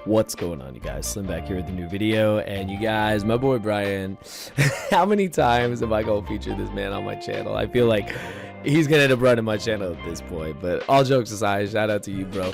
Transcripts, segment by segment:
What's going on, you guys? Slim back here with a new video, and you guys, my boy Bryan, how many times am I gonna feature this man on my channel? I feel like he's gonna end up running my channel at this point, but all jokes aside, shout out to you, bro.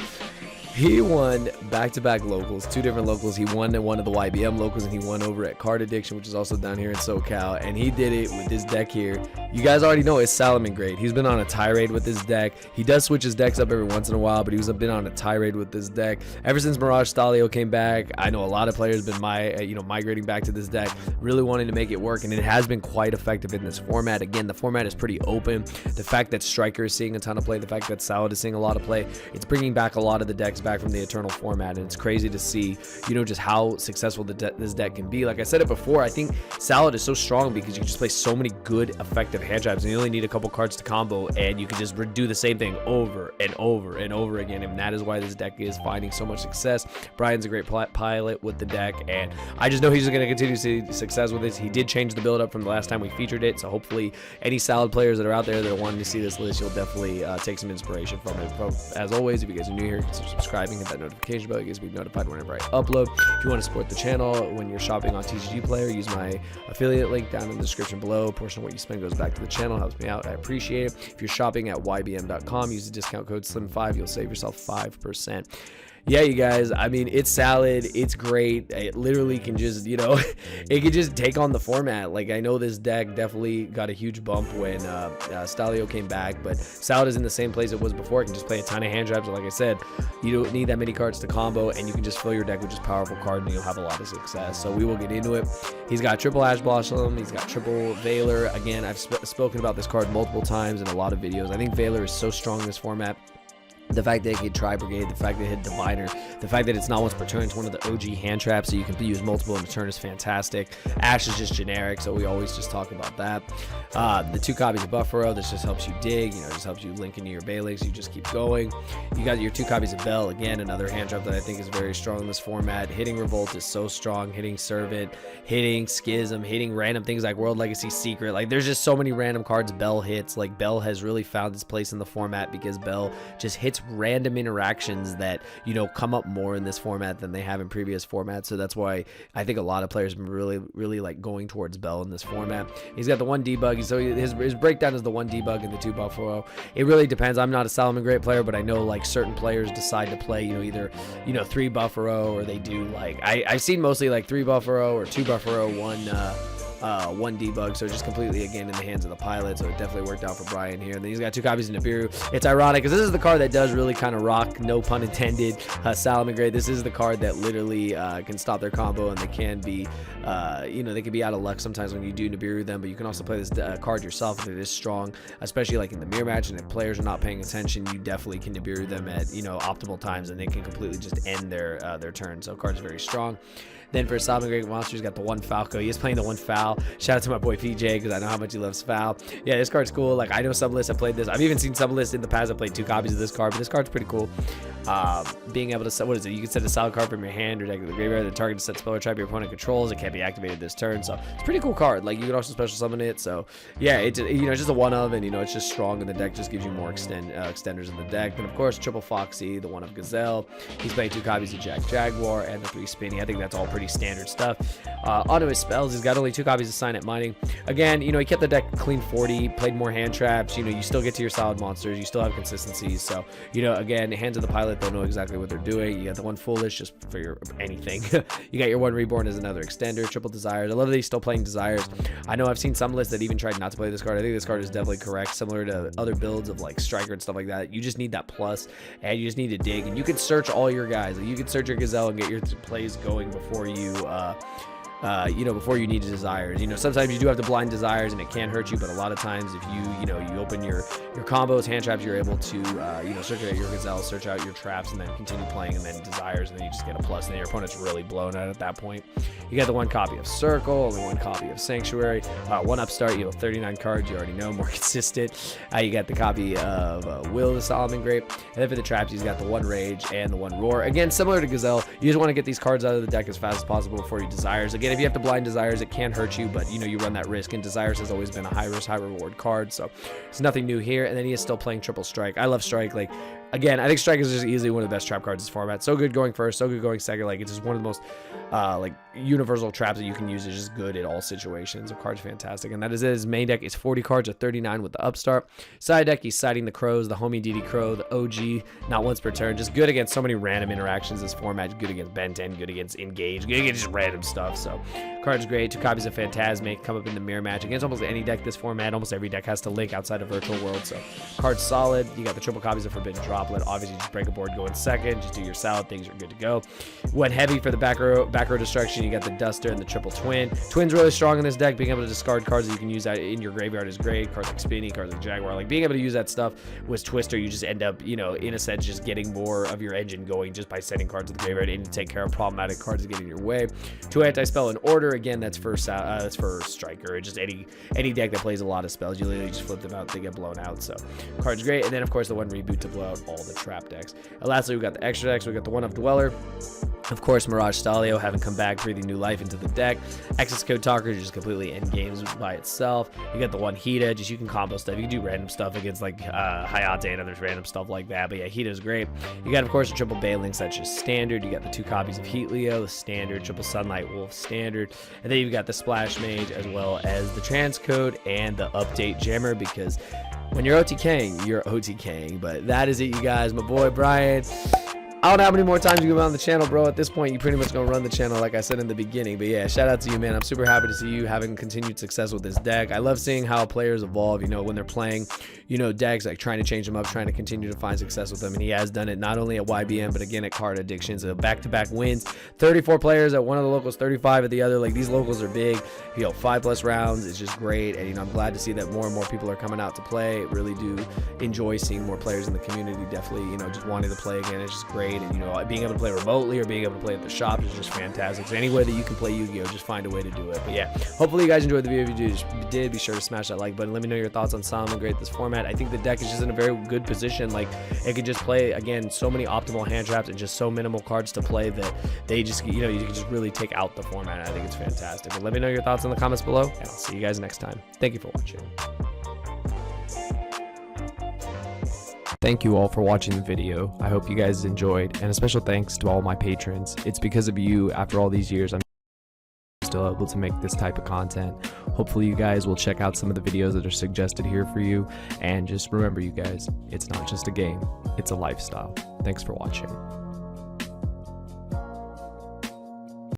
He won back-to-back locals, 2 different locals. He won at one of the YBM locals, and he won over at Card Addiction, which is also down here in Socal, and he did it with this deck here. You guys already know it's Salamangreat. He's been on a tirade with this deck. He does switch his decks up every once in a while, but he's been on a tirade with this deck ever since Mirage Stalio came back. I know a lot of players have been migrating back to this deck, really wanting to make it work, and it has been quite effective in this format. Again, the format is pretty open. The fact that Striker is seeing a ton of play, the fact that Salad is seeing a lot of play, it's bringing back a lot of the decks back from the Eternal format, and it's crazy to see, just how successful this deck can be. Like I said it before, I think Salad is so strong because you can just play so many good, effective hand traps, and you only need a couple cards to combo, and you can just do the same thing over and over and over again, and that is why this deck is finding so much success. Bryan's a great pilot with the deck, and I just know he's going to continue to see success with this. He did change the build up from the last time we featured it, so hopefully any Salad players that are out there that are wanting to see this list, you'll definitely take some inspiration from it. As always, if you guys are new here, consider subscribing, hit that notification bell. You guys will be notified whenever I upload. If you want to support the channel when you're shopping on TCG Player, use my affiliate link down in the description below. A portion of what you spend goes back to the channel, helps me out. I appreciate it. If you're shopping at ybm.com, use the discount code SLIM5. You'll save yourself 5%. Yeah, you guys, I mean, it's Salad, it's great. It literally can just, it can just take on the format. Like, I know this deck definitely got a huge bump when Stalio came back, but Salad is in the same place it was before. It can just play a ton of hand traps. Like I said, you don't need that many cards to combo, and you can just fill your deck with just powerful cards, and you'll have a lot of success. So we will get into it. He's got triple Ash Blossom. He's got triple Valor. Again, I've spoken about this card multiple times in a lot of videos. I think Valor is so strong in this format. The fact that it can Tri-Brigade, the fact that it hit Diviner, the fact that it's not once per turn, it's one of the OG hand traps, so you can use multiple in a turn is fantastic. Ash is just generic, so we always just talk about that. The 2 copies of Buffalo, this just helps you dig, just helps you link into your Baylix, you just keep going. You got your 2 copies of Bell, again, another hand trap that I think is very strong in this format. Hitting Revolt is so strong, hitting Servant, hitting Schism, hitting random things like World Legacy Secret. Like, there's just so many random cards Bell hits. Like, Bell has really found its place in the format because Bell just hits random interactions that come up more in this format than they have in previous formats. So that's why I think a lot of players have been really like going towards Bell in this format. He's got the 1 debug, so his breakdown is the 1 debug and the 2 Buffalo. It really depends. I'm not a Salamangreat player, but I know like certain players decide to play either 3 Buffalo, or they do like I've seen mostly like 3 Buffalo or 2 Buffalo, 1 debug, so just completely again in the hands of the pilot. So it definitely worked out for Bryan here. And then he's got 2 copies of Nibiru. It's ironic because this is the card that does really kind of rock, no pun intended, Salamangreat. This is the card that literally can stop their combo, and they can be they can be out of luck sometimes when you do Nibiru them, but you can also play this card yourself if it is strong, especially like in the mirror match, and if players are not paying attention, you definitely can Nibiru them at optimal times, and they can completely just end their turn. So card's very strong. Then for Salamangreat monster, he's got the 1 Falco. He is playing the 1 Foul. Shout out to my boy PJ because I know how much he loves Foul. Yeah, this card's cool. Like, I know sublists have played this. I've even seen sublists in the past that played 2 copies of this card, but this card's pretty cool. Being able to set, what is it? You can set a Salad card from your hand or deck of the graveyard. The target to set spell or trap your opponent controls. It can't be activated this turn. So it's a pretty cool card. Like, you can also special summon it. So yeah, it's it's just a 1 of, and it's just strong, and the deck just gives you more extenders in the deck. Then of course triple Foxy, the 1 of Gazelle. He's playing 2 copies of Jack Jaguar and the 3 Spinny. I think that's all pretty standard stuff. Onto his spells, he's got only 2 copies of Sign at Mining. Again, he kept the deck clean 40, played more hand traps. You still get to your solid monsters, you still have consistencies. So again, hands of the pilot, they'll know exactly what they're doing. You got the 1 Foolish just for your anything. You got your 1 Reborn as another extender. Triple Desires. I love that he's still playing Desires. I know I've seen some lists that even tried not to play this card. I think this card is definitely correct, similar to other builds of like Striker and stuff like that. You just need that plus, and you just need to dig, and you can search all your guys. Like, you can search your Gazelle and get your plays going before you before you need desires. Sometimes you do have to blind desires, and it can hurt you, but a lot of times if you open your combos, hand traps, you're able to search out your Gazelle, search out your traps, and then continue playing, and then desires, and then you just get a plus, and then your opponent's really blown out at that point. You got the 1 copy of Circle, only 1 copy of Sanctuary, 1 Upstart, 39 cards, you already know, more consistent. You got the copy of Will the Salamangreat, and then for the traps, he's got the 1 Rage and the 1 Roar. Again, similar to Gazelle, you just want to get these cards out of the deck as fast as possible before you desires. Again, if you have to blind desires, it can hurt you, but you run that risk, and desires has always been a high risk, high reward card, so it's nothing new here. And then he is still playing triple strike. I love strike. Like, again, I think Strikers is just easily one of the best trap cards in this format. So good going first, so good going second. Like, it's just one of the most like universal traps that you can use. Is just good in all situations. The card's fantastic, and that is it. His main deck is 40 cards at 39 with the upstart. Side deck, he's siding the Crows, the homie DD Crow, the OG, not once per turn. Just good against so many random interactions. This format, good against Ben 10, good against Engage, good against just random stuff. So card's great. 2 copies of Phantasmic come up in the mirror match against almost any deck this format. Almost every deck has to link outside of Virtual World. So card's solid. You got the triple copies of Forbidden Droplet. Obviously, just break a board, go in second. Just do your salad. Things are good to go. Went heavy for the back row destruction. You got the Duster and the triple Twin. Twin's really strong in this deck. Being able to discard cards that you can use out in your graveyard is great. Cards like Spinny, cards like Jaguar. Like, being able to use that stuff with Twister, you just end up, you know, in a sense, just getting more of your engine going just by sending cards to the graveyard and to take care of problematic cards that get in your way. 2 anti-spell in order. Again, that's for Striker. Just any deck that plays a lot of spells, you literally just flip them out, they get blown out. So card's great. And then, of course, the 1 reboot to blow out all the trap decks. And lastly, we got the extra decks. We got the 1-of Dweller. Of course, Mirage Stalio having come back, breathing new life into the deck. Access Code Talker just completely end games by itself. You got the 1 Hita, just you can combo stuff. You can do random stuff against like Hayate and other random stuff like that. But yeah, Hita's great. You got, of course, the triple Baylings, that's just standard. You got the 2 copies of Heat Leo, the standard, triple Sunlight Wolf standard. And then you've got the Splash Mage as well as the Transcode and the Update Jammer, because when you're OTKing, you're OTKing. But that is it, you guys. My boy Bryan. I don't know how many more times you go on the channel, bro. At this point, you pretty much gonna run the channel like I said in the beginning. But yeah, shout out to you, man. I'm super happy to see you having continued success with this deck. I love seeing how players evolve, you know, when they're playing, you know, decks, like trying to change them up, trying to continue to find success with them. And he has done it not only at YBM, but again at Card Addiction. So back-to-back wins, 34 players at one of the locals, 35 at the other. Like, these locals are big, you know, 5+ rounds. It's just great. And, you know, I'm glad to see that more and more people are coming out to play. Really do enjoy seeing more players in the community. Definitely, you know, just wanting to play again. It's just great. And, you know, being able to play remotely or being able to play at the shop is just fantastic. So any way that you can play Yu-Gi-Oh, just find a way to do it. But yeah, hopefully you guys enjoyed the video. If you did, be sure to smash that like button. Let me know your thoughts on Salamangreat, this format. I think the deck is just in a very good position. Like, it could just play, again, so many optimal hand traps and just so minimal cards to play that they just, you know, you can just really take out the format. I think it's fantastic. But let me know your thoughts in the comments below, and I'll see you guys next time. Thank you for watching. Thank you all for watching the video. I hope you guys enjoyed, and a special thanks to all my patrons. It's because of you, after all these years, I'm still able to make this type of content. Hopefully you guys will check out some of the videos that are suggested here for you, and just remember, you guys, it's not just a game, it's a lifestyle. Thanks for watching.